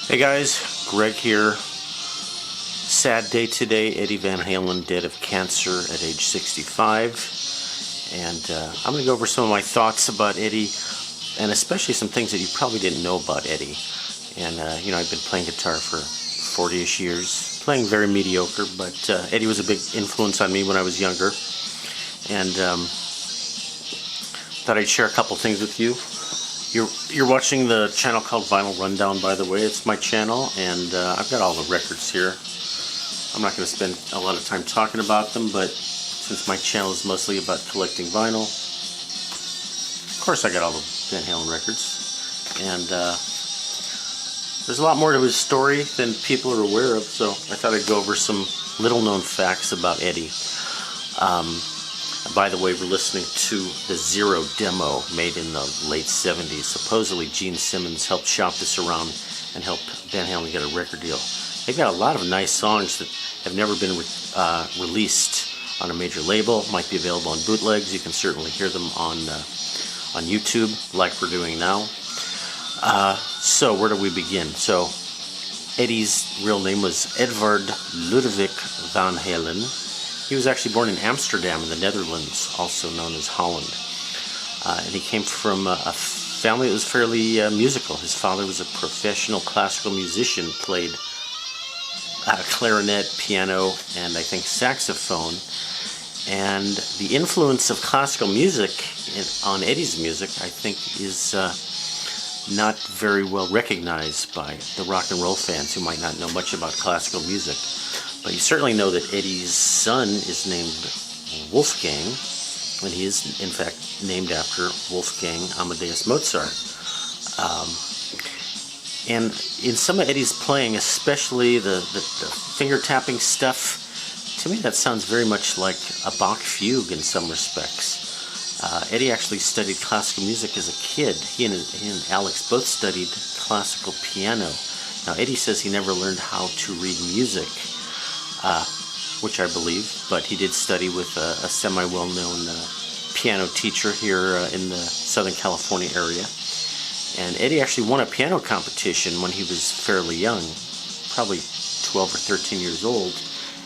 Hey guys, Greg here. Sad day today. Eddie Van Halen dead of cancer at age 65. And I'm going to go over some of my thoughts about Eddie, and especially some things that you probably didn't know about Eddie. And, I've been playing guitar for 40-ish years. Playing very mediocre, but Eddie was a big influence on me when I was younger. And thought I'd share a couple things with you. You're watching the channel called Vinyl Rundown, by the way. It's my channel, and I've got all the records here. I'm not going to spend a lot of time talking about them, but since my channel is mostly about collecting vinyl, of course I got all the Van Halen records. And there's a lot more to his story than people are aware of, so I thought I'd go over some little-known facts about Eddie. By the way, we're listening to the Zero demo made in the late 70s. Supposedly Gene Simmons helped shop this around and helped Van Halen get a record deal. They've got a lot of nice songs that have never been released on a major label. Might be available on bootlegs. You can certainly hear them on YouTube, like we're doing now. So where do we begin? So Eddie's real name was Edvard Ludwig Van Halen. He was actually born in Amsterdam in the Netherlands, also known as Holland. And he came from a family that was fairly musical. His father was a professional classical musician, played clarinet, piano, and I think saxophone. And the influence of classical music on Eddie's music, I think, is not very well recognized by the rock and roll fans who might not know much about classical music. But you certainly know that Eddie's son is named Wolfgang, and he is, in fact, named after Wolfgang Amadeus Mozart. And in some of Eddie's playing, especially the finger-tapping stuff, to me that sounds very much like a Bach fugue in some respects. Eddie actually studied classical music as a kid. He and Alex both studied classical piano. Now, Eddie says he never learned how to read music, which I believe, but he did study with a semi-well-known piano teacher here in the Southern California area. And Eddie actually won a piano competition when he was fairly young, probably 12 or 13 years old.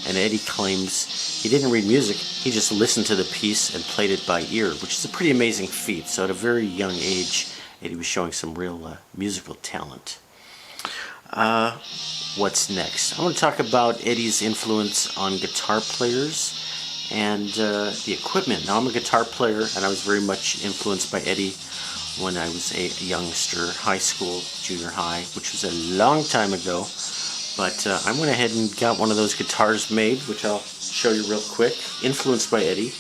And Eddie claims he didn't read music, he just listened to the piece and played it by ear, which is a pretty amazing feat. So at a very young age, Eddie was showing some real musical talent. What's next? I want to talk about Eddie's influence on guitar players and the equipment. Now, I'm a guitar player, and I was very much influenced by Eddie when I was a youngster, high school, junior high, which was a long time ago. But I went ahead and got one of those guitars made, which I'll show you real quick, influenced by Eddie.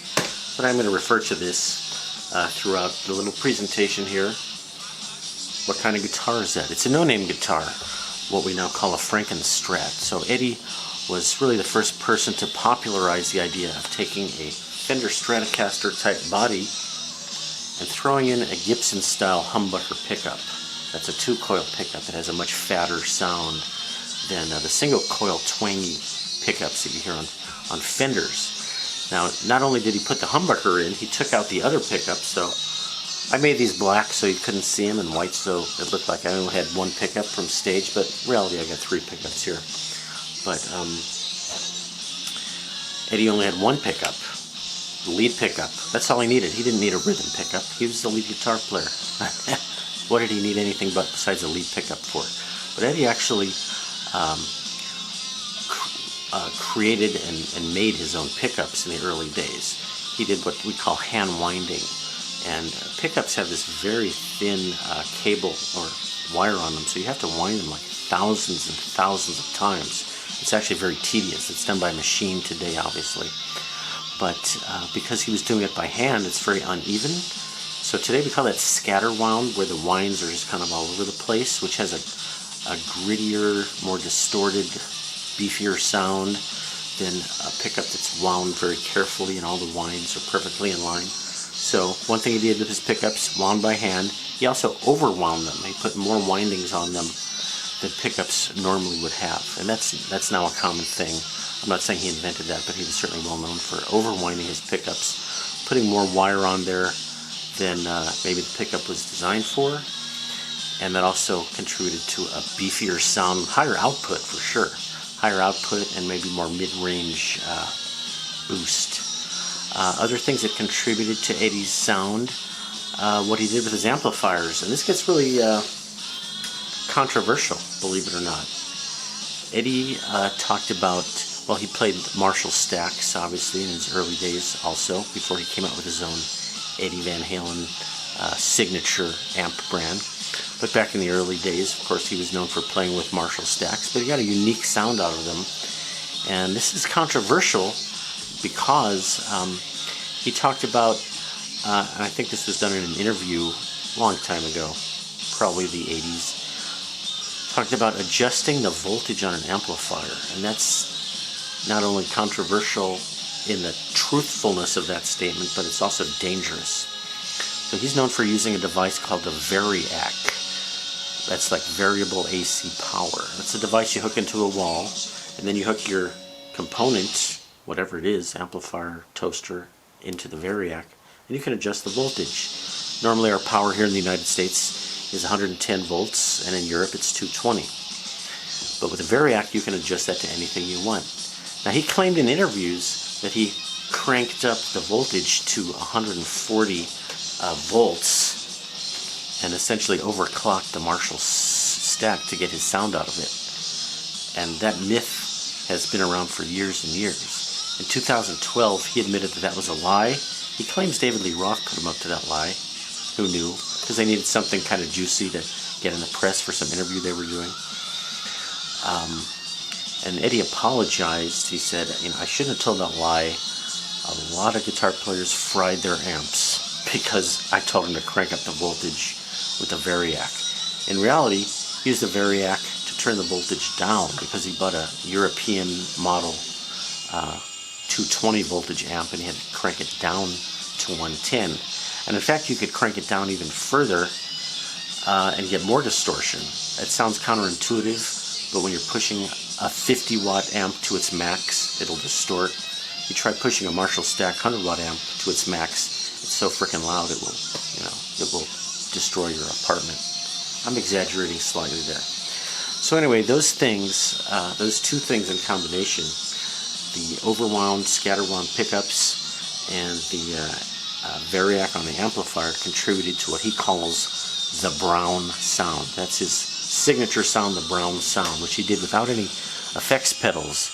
But I'm going to refer to this throughout the little presentation here. What kind of guitar is that? It's a no-name guitar, what we now call a Frankenstrat. So Eddie was really the first person to popularize the idea of taking a Fender Stratocaster type body and throwing in a Gibson style humbucker pickup. That's a 2-coil pickup that has a much fatter sound than the single coil twangy pickups that you hear on Fenders. Now, not only did he put the humbucker in, he took out the other pickups. So I made these black so you couldn't see them, and white so it looked like I only had one pickup from stage, but in reality I got 3 pickups here. But Eddie only had one pickup, the lead pickup. That's all he needed. He didn't need a rhythm pickup. He was the lead guitar player. What did he need anything but besides a lead pickup for? But Eddie actually created and made his own pickups in the early days. He did what we call hand winding. And pickups have this very thin cable or wire on them, so you have to wind them like thousands and thousands of times. It's actually very tedious. It's done by machine today, obviously. But because he was doing it by hand, it's very uneven. So today we call that scatter wound, where the winds are just kind of all over the place, which has a grittier, more distorted, beefier sound than a pickup that's wound very carefully and all the winds are perfectly in line. So one thing he did with his pickups, wound by hand, he also overwound them. He put more windings on them than pickups normally would have. And that's now a common thing. I'm not saying he invented that, but he was certainly well known for overwinding his pickups, putting more wire on there than maybe the pickup was designed for. and that also contributed to a beefier sound, higher output for sure, higher output and maybe more mid-range boost. Other things that contributed to Eddie's sound, what he did with his amplifiers, and this gets really controversial, believe it or not. Eddie talked about, well, he played Marshall stacks, obviously, in his early days also, before he came out with his own Eddie Van Halen signature amp brand. But back in the early days, of course, he was known for playing with Marshall stacks, but he got a unique sound out of them. And this is controversial because he talked about, and I think this was done in an interview a long time ago, probably the 80s, talked about adjusting the voltage on an amplifier. And that's not only controversial in the truthfulness of that statement, but it's also dangerous. So he's known for using a device called the Variac. That's like variable AC power. That's a device you hook into a wall, and then you hook your component, whatever it is, amplifier, toaster, into the Variac, and you can adjust the voltage. Normally our power here in the United States is 110 volts, and in Europe it's 220. But with the Variac you can adjust that to anything you want. Now he claimed in interviews that he cranked up the voltage to 140 volts and essentially overclocked the Marshall stack to get his sound out of it. And that myth has been around for years and years. In 2012, he admitted that that was a lie. He claims David Lee Roth put him up to that lie. Who knew? Because they needed something kind of juicy to get in the press for some interview they were doing. And Eddie apologized. He said, I shouldn't have told that lie. A lot of guitar players fried their amps because I told them to crank up the voltage with the Variac. In reality, he used the Variac to turn the voltage down because he bought a European model 220 voltage amp and he had to crank it down to 110. And in fact, you could crank it down even further and get more distortion. It sounds counterintuitive, but when you're pushing a 50 watt amp to its max, it'll distort. You try pushing a Marshall stack 100 watt amp to its max, it's so freaking loud it will, it will destroy your apartment. I'm exaggerating slightly there. So anyway, those things, those two things in combination, the overwound, scatterwound pickups and the Variac on the amplifier, contributed to what he calls the brown sound. That's his signature sound, the brown sound, which he did without any effects pedals,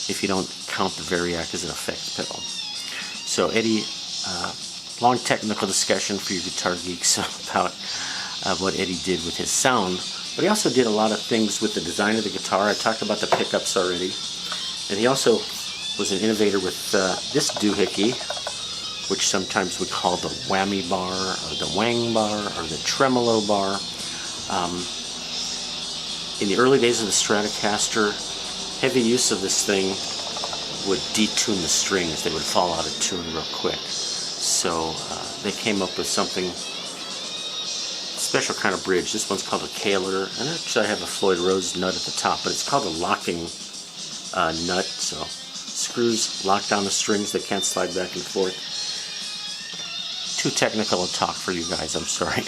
if you don't count the Variac as an effects pedal. So Eddie, long technical discussion for you guitar geeks about what Eddie did with his sound, but he also did a lot of things with the design of the guitar. I talked about the pickups already, and he also was an innovator with this doohickey, which sometimes we call the whammy bar, or the wang bar, or the tremolo bar. In the early days of the Stratocaster, heavy use of this thing would detune the strings. They would fall out of tune real quick. So they came up with something, special kind of bridge. This one's called a Kaler, and actually I have a Floyd Rose nut at the top, but it's called a locking nut, so screws lock down the strings, they can't slide back and forth. Too technical a talk for you guys, I'm sorry.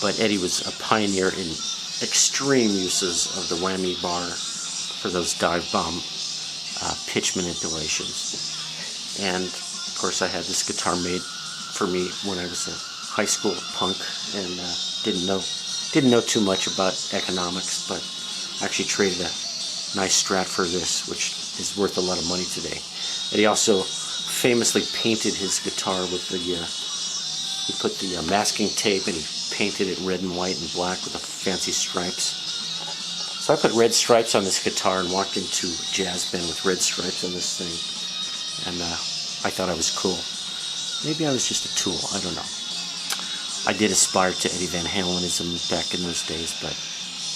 But Eddie was a pioneer in extreme uses of the whammy bar for those dive bomb pitch manipulations. And of course I had this guitar made for me when I was a high school punk and didn't know too much about economics, but actually traded a nice Strat for this, which is worth a lot of money today. And he also famously painted his guitar with the he put the masking tape and he painted it red and white and black with the fancy stripes. So I put red stripes on this guitar and walked into a jazz band with red stripes on this thing, and I thought I was cool. Maybe I was just a tool, I don't know. I did aspire to Eddie Van Halenism back in those days, but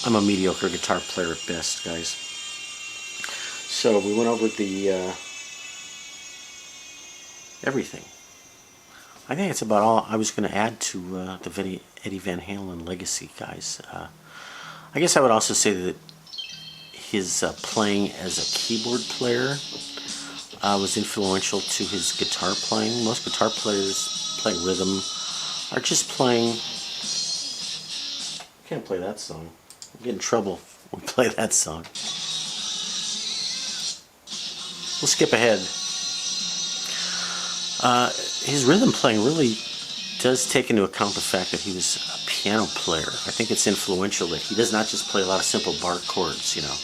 I'm a mediocre guitar player at best, guys. So we went over the everything. I think it's about all I was going to add to the Eddie Van Halen legacy, guys. I guess I would also say that his playing as a keyboard player was influential to his guitar playing. Most guitar players playing rhythm are just playing. can't play that song. We'll get in trouble when we play that song. We'll skip ahead. His rhythm playing really does take into account the fact that he was a piano player. I think it's influential that he does not just play a lot of simple bar chords, you know.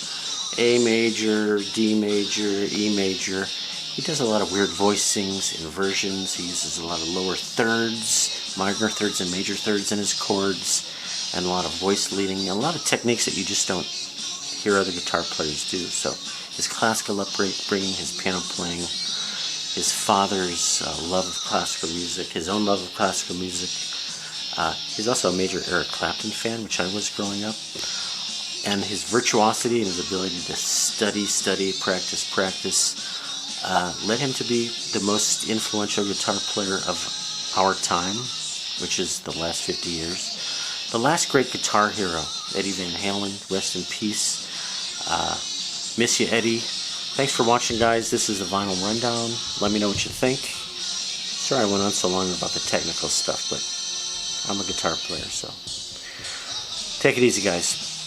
A major, D major, E major. He does a lot of weird voicings, inversions. He uses a lot of lower thirds, minor thirds and major thirds in his chords, and a lot of voice leading, a lot of techniques that you just don't hear other guitar players do. So his classical upbringing, his piano playing, his father's love of classical music, his own love of classical music. He's also a major Eric Clapton fan, which I was growing up. And his virtuosity and his ability to study, practice, led him to be the most influential guitar player of our time, which is the last 50 years. The last great guitar hero, Eddie Van Halen, rest in peace. Miss you, Eddie. Thanks for watching, guys. This is the Vinyl Rundown. Let me know what you think. Sorry I went on so long about the technical stuff, but I'm a guitar player, so take it easy, guys.